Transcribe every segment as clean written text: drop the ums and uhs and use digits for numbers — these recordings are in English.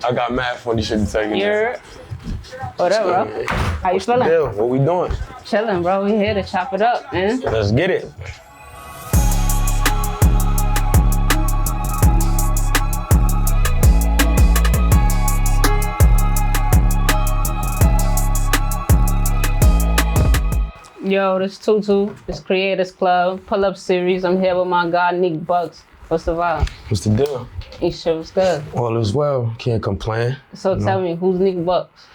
I got mad funny shit to tell you. You're... What up, bro? How you feeling? Yeah, what we doing? Chilling, bro. We here to chop it up, man. Let's get it. Yo, this Tutu, this Creators Club, Pull-Up series. I'm here with my guy, Neek Bucks. What's the vibe? What's the deal? Each shit was good. All is well, can't complain. So tell me, who's Neek Bucks?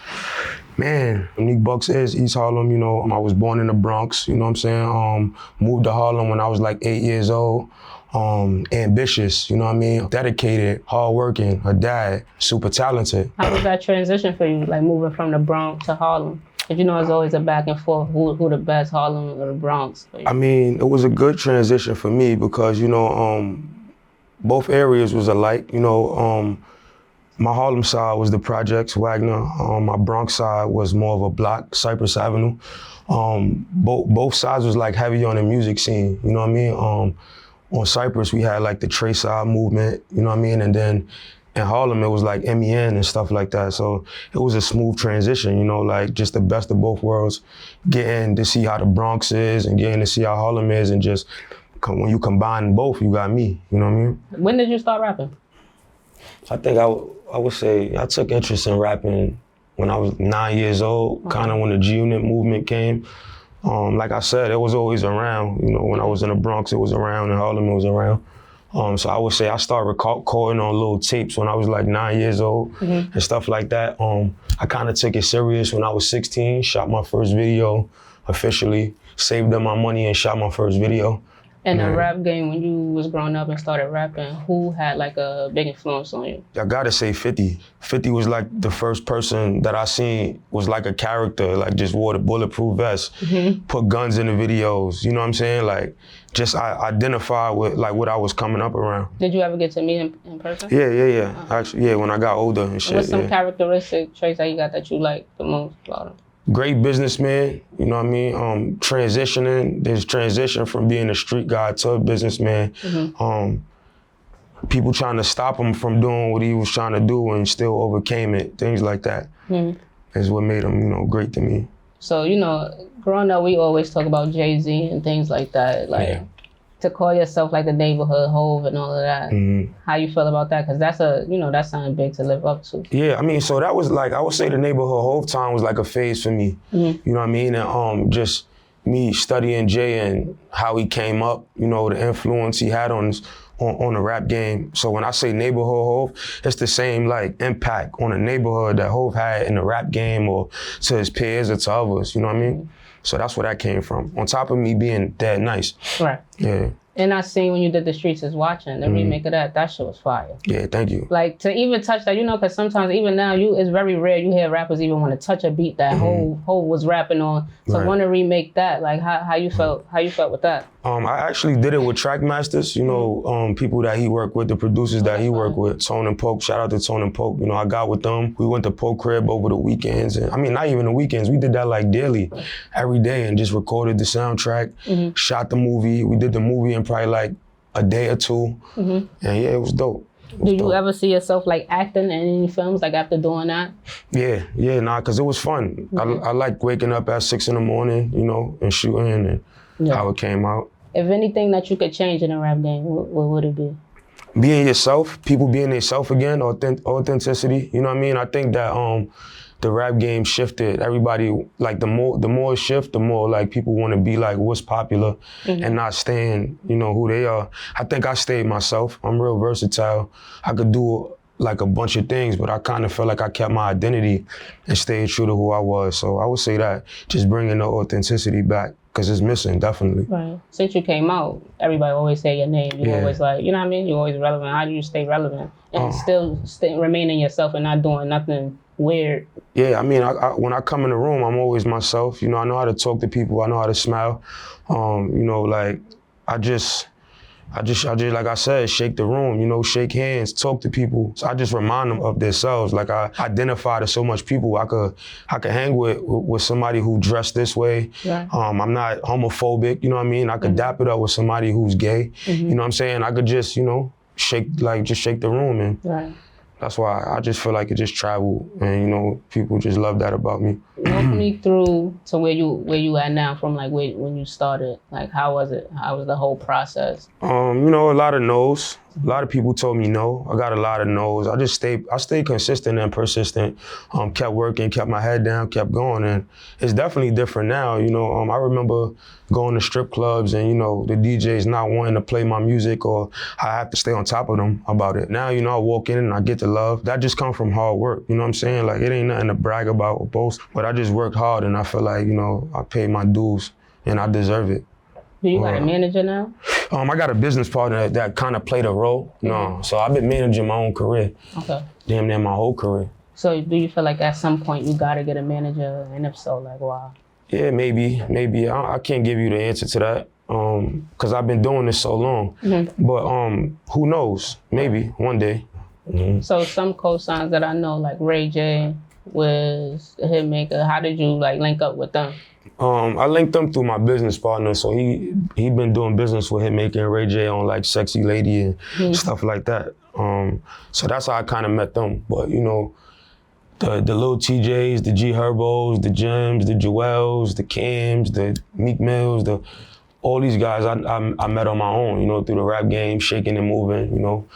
Man, Neek Bucks is East Harlem, you know. I was born in the Bronx, you know what I'm saying? Moved to Harlem when I was like 8 years old. Ambitious, you know what I mean? Dedicated, hardworking, a dad, super talented. How was that transition for you, like moving from the Bronx to Harlem? Because you know it's always a back and forth, who the best, Harlem or the Bronx? I mean, it was a good transition for me because, you know, both areas was alike, you know. My Harlem side was the projects, Wagner. My Bronx side was more of a block, Cypress Avenue. Both sides was like heavy on the music scene, you know what I mean? On Cypress, we had like the Trey side movement, you know what I mean? And then in Harlem, it was like MEN and stuff like that. So it was a smooth transition, you know, like just the best of both worlds, getting to see how the Bronx is and getting to see how Harlem is, and just when you combine both, you got me, you know what I mean? When did you start rapping? I think I would say I took interest in rapping when I was 9 years old, kind of when the G-Unit movement came. Like I said, it was always around. You know, when I was in the Bronx, it was around, and Harlem, it was around. So I would say I started recording on little tapes when I was like 9 years old and stuff like that. I kind of took it serious when I was 16, shot my first video officially, saved up my money and shot my first video. In the rap game, when you was growing up and started rapping, who had like a big influence on you? I gotta say 50. 50 was like the first person that I seen was like a character, like just wore the bulletproof vest, put guns in the videos, you know what I'm saying? Like, just I identify with like what I was coming up around. Did you ever get to meet him in person? Yeah. Actually, yeah, when I got older and shit. What's some characteristic traits that you got that you like the most about him? Great businessman, you know what I mean? Transitioning, there's transition from being a street guy to a businessman. People trying to stop him from doing what he was trying to do and still overcame it, things like that. Is what made him, you know, great to me. So, you know, growing up, we always talk about Jay-Z and things like that. Like, to call yourself like the neighborhood Hove and all of that. How you feel about that? Because that's that's something big to live up to. Yeah, I mean, so that was like, I would say the neighborhood Hove time was like a phase for me. You know what I mean? And just me studying Jay and how he came up, you know, the influence he had on the rap game. So when I say neighborhood Hove, it's the same like impact on the neighborhood that Hove had in the rap game or to his peers or to others, you know what I mean? So that's where that came from. On top of me being dead nice. Right. Yeah. And I seen when you did The Streets Is Watching, the remake of that shit was fire. Yeah, thank you. Like, to even touch that, you know, because sometimes even now, it's very rare you hear rappers even want to touch a beat that Hove was rapping on. So want to remake that, like how you felt with that? I actually did it with Trackmasters, you know, people that he worked with, the producers that he worked with, Tone and Poke, shout out to Tone and Poke. You know, I got with them. We went to Poke Crib over the weekends. And I mean, not even the weekends, we did that like daily, every day, and just recorded the soundtrack, shot the movie. We did the movie in probably like a day or two. And yeah, it was dope. Do you ever see yourself like acting in any films, like after doing that? Yeah, cause it was fun. I like waking up at 6 in the morning, you know, and shooting and how it came out. If anything that you could change in a rap game, what would it be? Being yourself, people being themselves again, authenticity, you know what I mean? I think that the rap game shifted. Everybody, like the more it shift, the more like people want to be like what's popular and not staying, you know, who they are. I think I stayed myself. I'm real versatile. I could do like a bunch of things, but I kind of felt like I kept my identity and stayed true to who I was. So I would say that, just bringing the authenticity back, because it's missing, definitely. Right. Since you came out, everybody always say your name. You always like, you know what I mean? You're always relevant. How do you stay relevant and still remaining yourself and not doing nothing weird? Yeah, I mean, when I come in the room, I'm always myself. You know, I know how to talk to people. I know how to smile. You know, like, I just, like I said, shake the room, you know, shake hands, talk to people. So I just remind them of themselves. Like, I identify to so much people. I could hang with somebody who dressed this way. Right. I'm not homophobic, you know what I mean? I could dap it up with somebody who's gay. You know what I'm saying? I could just, you know, shake the room and That's why I just feel like it just traveled, and you know, people just love that about me. Walk me through to where you at now from like when you started. Like how was it? How was the whole process? You know, a lot of no's. A lot of people told me no. I got a lot of no's. I stayed consistent and persistent. Kept working, kept my head down, kept going, and it's definitely different now. You know, I remember going to strip clubs and you know the DJs not wanting to play my music, or I have to stay on top of them about it. Now, you know, I walk in and I get the love. That just comes from hard work. You know what I'm saying? Like it ain't nothing to brag about or boast, but I just worked hard and I feel like, you know, I paid my dues and I deserve it. Do you got a manager now? I got a business partner that kind of played a role. No, so I've been managing my own career. Okay. Damn near my whole career. So do you feel like at some point you gotta get a manager, and if so, like why? Yeah, maybe. I can't give you the answer to that because I've been doing this so long. But who knows? Maybe one day. So some co-signs that I know, like Ray J, was a hit maker. How did you like link up with them? I linked them through my business partner. So he been doing business with Hitmaker and Ray J on like Sexy Lady and stuff like that. So that's how I kind of met them. But you know, the little TJs, the G Herbos, the Gems, the Joels, the Cams, the Meek Mills, all these guys I met on my own, you know, through the rap game, shaking and moving, you know,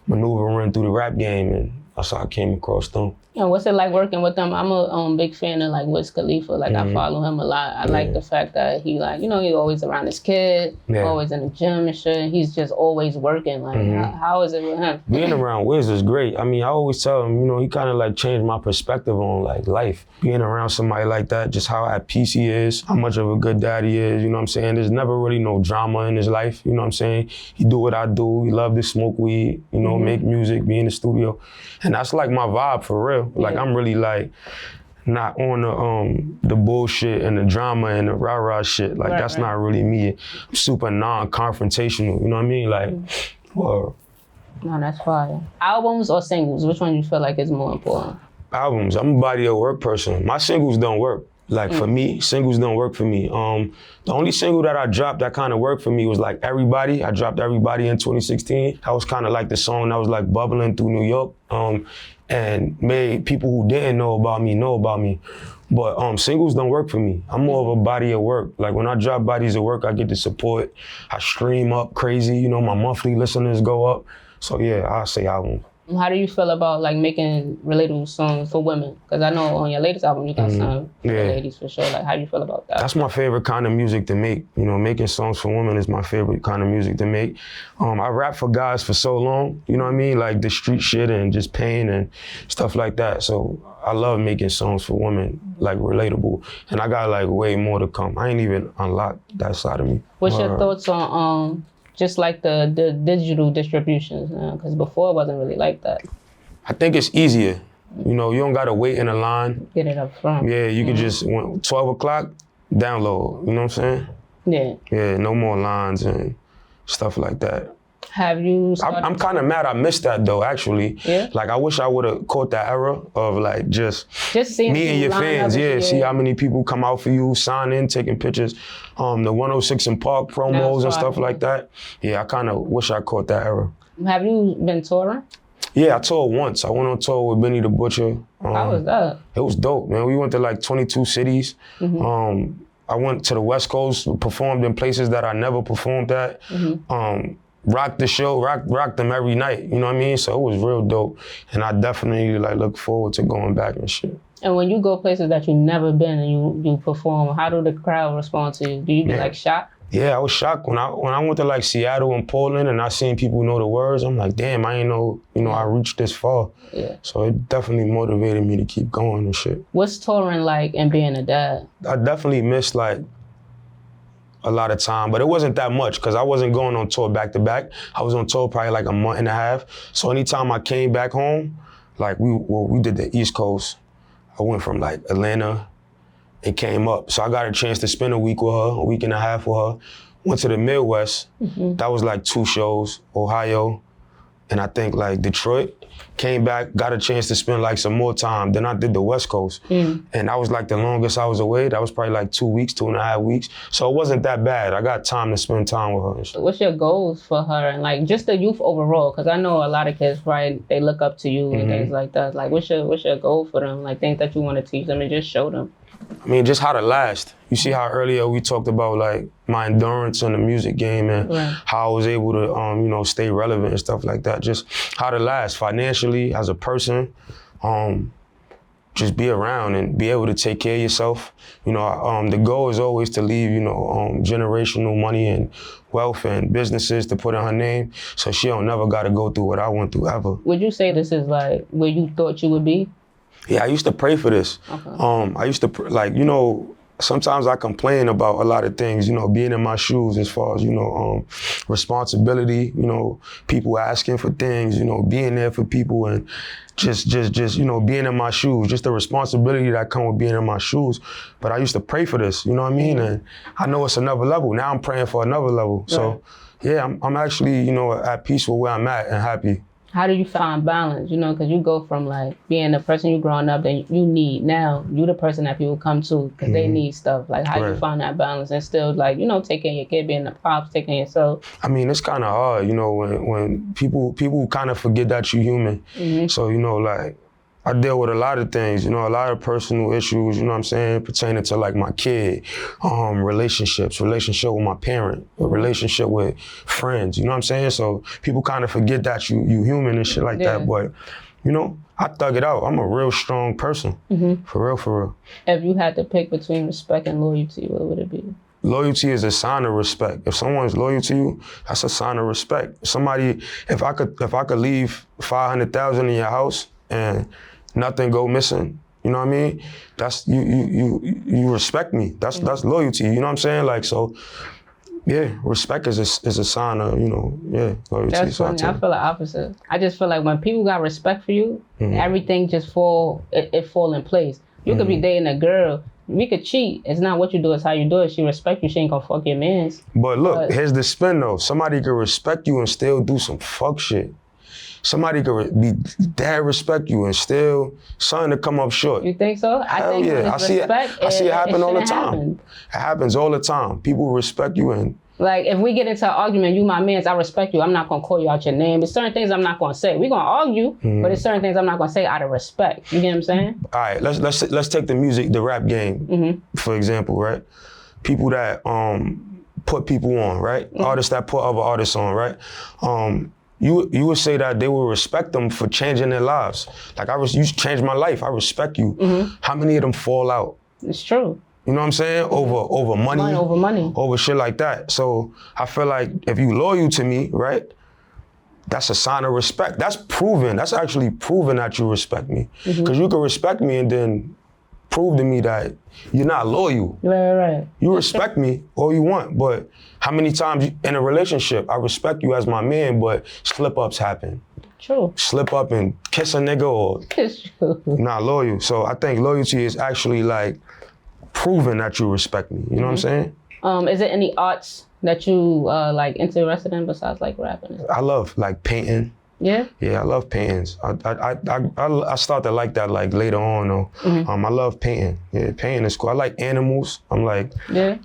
maneuvering through the rap game, and that's how I came across them. And what's it like working with them? I'm a big fan of like Wiz Khalifa. Like I follow him a lot. I like the fact that he like, you know, he's always around his kid, always in the gym and shit. And he's just always working. Like how is it with him? Being around Wiz is great. I mean, I always tell him, you know, he kind of like changed my perspective on like life. Being around somebody like that, just how at peace he is, how much of a good dad he is, you know what I'm saying? There's never really no drama in his life, you know what I'm saying? He do what I do. He love to smoke weed, you know, make music, be in the studio. And that's like my vibe for real. Like I'm really like not on the bullshit and the drama and the rah-rah shit. Like that's not really me. I'm super non-confrontational, you know what I mean? Like, well. No, that's fire. Albums or singles? Which one you feel like is more important? Albums. I'm a body of work person. My singles don't work. Like for me, singles don't work for me. The only single that I dropped that kind of worked for me was like Everybody. I dropped Everybody in 2016. That was kind of like the song that was like bubbling through New York and made people who didn't know about me know about me. But singles don't work for me. I'm more of a body of work. Like when I drop bodies of work, I get the support. I stream up crazy. You know, my monthly listeners go up. So yeah, I say album. How do you feel about like making relatable songs for women? Because I know on your latest album you got some for ladies for sure. Like how do you feel about that? That's my favorite kind of music to make. You know, making songs for women is my favorite kind of music to make. I rap for guys for so long, you know what I mean? Like the street shit and just pain and stuff like that. So I love making songs for women, like relatable. And I got like way more to come. I ain't even unlocked that side of me. What's your thoughts on just like the digital distributions, because before it wasn't really like that. I think it's easier. You know, you don't gotta wait in a line. Get it up front. Yeah, you can just, 12 o'clock, download, you know what I'm saying? Yeah. Yeah, no more lines and stuff like that. Have you I'm kind of mad I missed that though, actually. Yeah? Like I wish I would have caught that era of like just seeing me and your fans, see how many people come out for you, sign in, taking pictures. The 106 in Park promos and stuff like that. Yeah, I kind of wish I caught that era. Have you been touring? Yeah, I toured once. I went on tour with Benny the Butcher. How was that? It was dope, man. We went to like 22 cities. I went to the West Coast, performed in places that I never performed at. Rocked the show, rocked them every night, you know what I mean? So it was real dope. And I definitely like look forward to going back and shit. And when you go places that you've never been and you perform, how do the crowd respond to you? Do you be like shocked? Yeah, I was shocked when I went to like Seattle and Portland and I seen people know the words. I'm like, damn, I ain't know, you know, I reached this far. Yeah. So it definitely motivated me to keep going and shit. What's touring like and being a dad? I definitely missed like a lot of time, but it wasn't that much because I wasn't going on tour back to back. I was on tour probably like a month and a half. So anytime I came back home, like we did the East Coast. I went from like Atlanta and came up. So I got a chance to spend a week with her, a week and a half with her. Went to the Midwest. That was like 2 shows, Ohio, and I think like Detroit, came back, got a chance to spend like some more time. Then I did the West Coast. And that was like the longest I was away. That was probably like 2 weeks, 2.5 weeks. So it wasn't that bad. I got time to spend time with her and shit. What's your goals for her and like just the youth overall? Because I know a lot of kids, right, they look up to you and things like that. Like what's your goal for them? Like things that you want to teach them and just show them? I mean, just how to last. You see how earlier we talked about like my endurance in the music game and how I was able to, you know, stay relevant and stuff like that. Just how to last financially as a person. Just be around and be able to take care of yourself. You know, the goal is always to leave, you know, generational money and wealth and businesses to put in her name, so she don't never got to go through what I went through ever. Would you say this is like where you thought you would be? Yeah, I used to pray for this. I used to, like, you know, sometimes I complain about a lot of things, you know, being in my shoes as far as, you know, responsibility, you know, people asking for things, you know, being there for people and just, you know, being in my shoes, just the responsibility that come with being in my shoes. But I used to pray for this, you know what I mean? And I know it's another level. Now I'm praying for another level. So, yeah, I'm actually, you know, at peace with where I'm at and happy. How do you find balance? You know, because you go from like being the person you growing up that you need, now you the person that people come to because they need stuff. Like how do you find that balance and still like, you know, taking your kid, being the pops, taking yourself? I mean, it's kind of hard, you know, when people kind of forget that you're human. So, you know, like I deal with a lot of things, you know, a lot of personal issues, you know what I'm saying, pertaining to like my kid, relationship with my parent, a relationship with friends, you know what I'm saying? So people kind of forget that you human and shit like that, but, you know, I thug it out. I'm a real strong person, for real, for real. If you had to pick between respect and loyalty, what would it be? Loyalty is a sign of respect. If someone's loyal to you, that's a sign of respect. Somebody, if I could leave 500,000 in your house and nothing go missing, you know what I mean? That's you respect me. That's loyalty. You know what I'm saying? Like, so yeah, respect is a sign of, you know, loyalty. That's funny. I feel the opposite. I just feel like when people got respect for you, everything just fall in place. You could be dating a girl. We could cheat. It's not what you do, it's how you do it. She respect you, she ain't gonna fuck your mans. But look, here's the spin though. Somebody could respect you and still do some fuck shit. Somebody could be dad respect you and still something to come up short. You think so? I think yeah. I see it happen all the time. It happens all the time. People respect you and like if we get into an argument, you my mans, I respect you. I'm not gonna call you out your name. There's certain things I'm not gonna say. We're gonna argue, but there's certain things I'm not gonna say out of respect. You get what I'm saying? All right, let's take the rap game, for example, right? People that put people on, right? Artists that put other artists on, right? You would say that they will respect them for changing their lives. Like you changed my life, I respect you. How many of them fall out? It's true. You know what I'm saying? Over money. Over money. Over shit like that. So I feel like if you loyal to me, right? That's a sign of respect. That's proven. That's actually proven that you respect me. Because you can respect me and then prove to me that you're not loyal. Right. You respect me all you want, but how many times in a relationship, I respect you as my man, but slip-ups happen. True. Slip up and kiss a nigga or not loyal. So I think loyalty is actually like proving that you respect me. You know what I'm saying? Is there any arts that you like interested in besides like rapping? I love like painting. Yeah? Yeah, I love paintings. I started to like that like later on though. I love painting. Yeah, painting is cool. I like animals. I'm like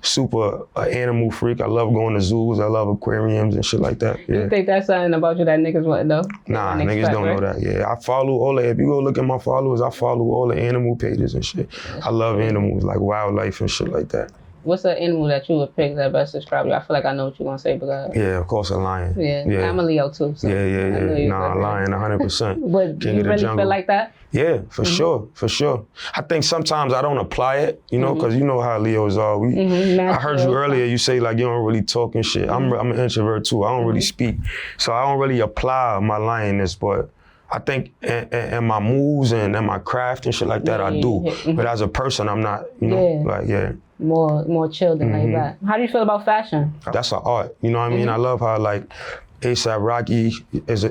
super animal freak. I love going to zoos. I love aquariums and shit like that. Yeah. You think that's something about you that niggas wouldn't know? Nah, niggas don't know that. Yeah, I follow all the, if you go look at my followers, I follow all the animal pages and shit. I love animals, like wildlife and shit like that. What's the animal that you would pick that best describe you? I feel like I know what you're gonna say, but yeah, of course, a lion. Yeah. I'm a Leo too. So yeah. Nah, a lion, 100%. But do you really feel like that? Yeah, for sure. I think sometimes I don't apply it, you know, because you know how Leos are. I heard you earlier. You say like you don't really talk and shit. I'm an introvert too. I don't really speak, so I don't really apply my lioness, but I think in my moves and in my craft and shit like that, I do. But as a person, I'm not, you know, more chill than like that. How do you feel about fashion? That's an art, you know what I mean? I love how like A$AP Rocky is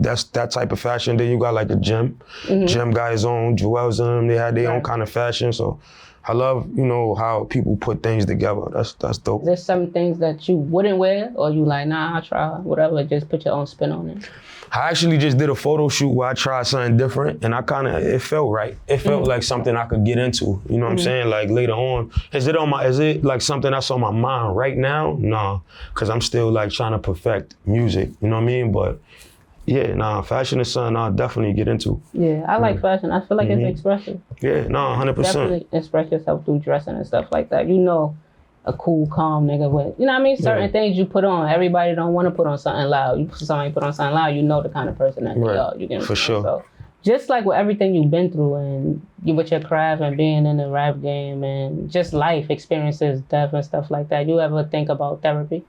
that's that type of fashion. Then you got like a gym got his own, Jewels and them, they had their own kind of fashion. So I love, you know, how people put things together. That's dope. There's some things that you wouldn't wear, or you like, nah, I'll try, whatever, just put your own spin on it? I actually just did a photo shoot where I tried something different, and it felt right. It felt like something I could get into. You know what I'm saying? Like later on, is it like something that's on my mind right now? Nah, cause I'm still like trying to perfect music. You know what I mean? But yeah, nah, fashion is something I'll definitely get into. Yeah, I like fashion. I feel like it's expressive. Yeah, nah, 100%. Definitely express yourself through dressing and stuff like that. You know, a cool, calm nigga with, you know what I mean? Certain things you put on. Everybody don't want to put on something loud. You put on something loud, you know the kind of person that they are. You get for sure. So, just like with everything you've been through and you with your craft and being in the rap game and just life experiences, death and stuff like that, you ever think about therapy?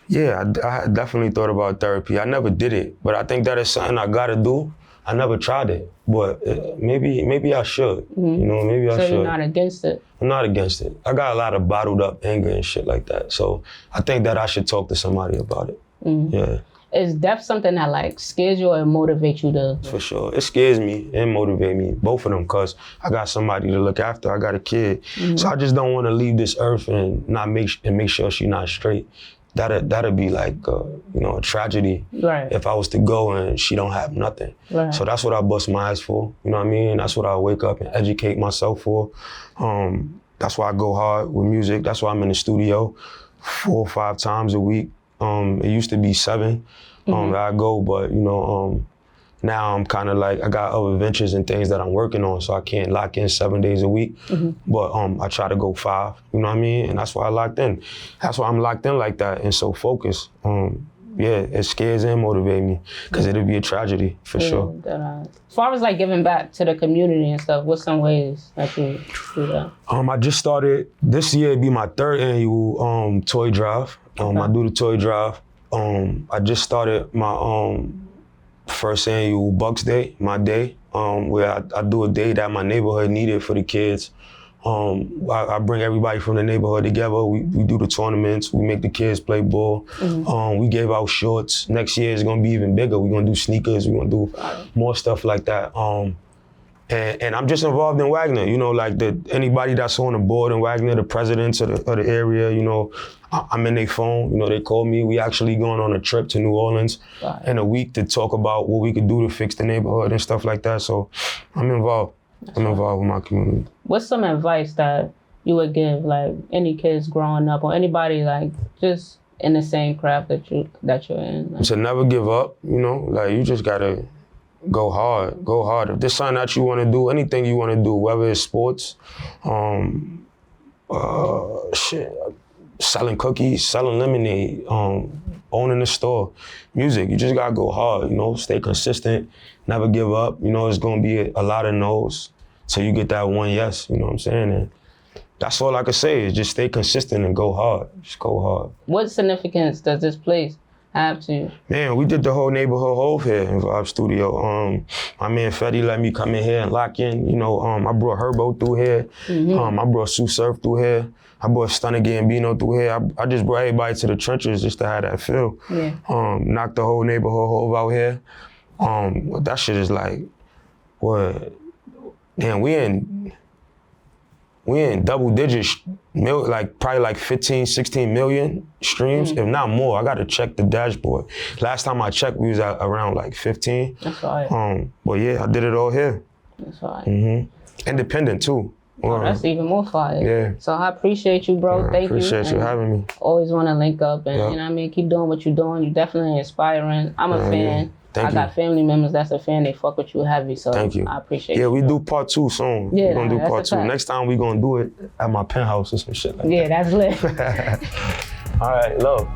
Yeah, I definitely thought about therapy. I never did it, but I think that is something I gotta do. I never tried it, but maybe I should. You know, maybe I should. So you're not against it? I'm not against it. I got a lot of bottled up anger and shit like that. So I think that I should talk to somebody about it. Yeah. Is death something that like scares you or motivates you to? For sure. It scares me and motivates me, both of them, because I got somebody to look after. I got a kid. So I just don't want to leave this earth and not make sure she's not straight. That'd be like, you know, a tragedy if I was to go and she don't have nothing. So that's what I bust my ass for, you know what I mean? That's what I wake up and educate myself for. That's why I go hard with music. That's why I'm in the studio 4 or 5 times a week. It used to be 7 that I go, but you know, now I'm kind of like, I got other ventures and things that I'm working on, so I can't lock in 7 days a week. But I try to go 5, you know what I mean? And that's why I locked in. That's why I'm locked in like that and so focused. Yeah, it scares and motivates me because it'll be a tragedy for sure. As far as like giving back to the community and stuff, what's some ways that you do that? I just started, this year it'd be my 3rd annual toy drive. I do the toy drive. I just started my first annual Bucks Day, my day, where I do a day that my neighborhood needed for the kids. I bring everybody from the neighborhood together. We do the tournaments. We make the kids play ball. We gave out shorts. Next year is gonna be even bigger. We're gonna do sneakers. We're gonna do more stuff like that. And I'm just involved in Wagner. You know, like anybody that's on the board in Wagner, the presidents of the area, you know, I'm in their phone. You know, they call me. We actually going on a trip to New Orleans in a week to talk about what we could do to fix the neighborhood and stuff like that. So I'm involved. I'm involved with my community. What's some advice that you would give, like any kids growing up or anybody like just in the same craft that you're in? Like, to never give up. You know, like you just gotta go hard. Go hard. If there's something that you want to do, anything you want to do, whether it's sports, selling cookies, selling lemonade, owning a store, music, you just gotta go hard, you know, stay consistent, never give up. You know, it's gonna be a lot of no's till you get that one yes, you know what I'm saying? And that's all I can say is just stay consistent and go hard, just go hard. What significance does this place have to you? Man, we did the whole neighborhood Hove here in Vibe Studio. My man Fetty let me come in here and lock in, you know, I brought Herbo through here, I brought Sue Surf through here, I brought Stunner Gambino through here. I just brought everybody to the trenches just to have that feel. Knocked the whole neighborhood Hove out here. That shit is like, what? Damn, we in double digits, like probably like 15, 16 million streams, if not more. I gotta check the dashboard. Last time I checked, we was at around like 15. That's right. But yeah, I did it all here. That's right. Independent too. Oh, that's even more fire. Yeah. So I appreciate you, bro. Thank you. Appreciate you having me. Always want to link up and, you know what I mean, keep doing what you're doing. You're definitely inspiring. I'm a fan. I got family members that's a fan. They fuck with you heavy, so thank you. I appreciate it. Yeah, we do part 2 soon. Yeah, we're gonna do part 2. Next time we gonna do it at my penthouse or some shit like that. Yeah, that's lit. All right, love.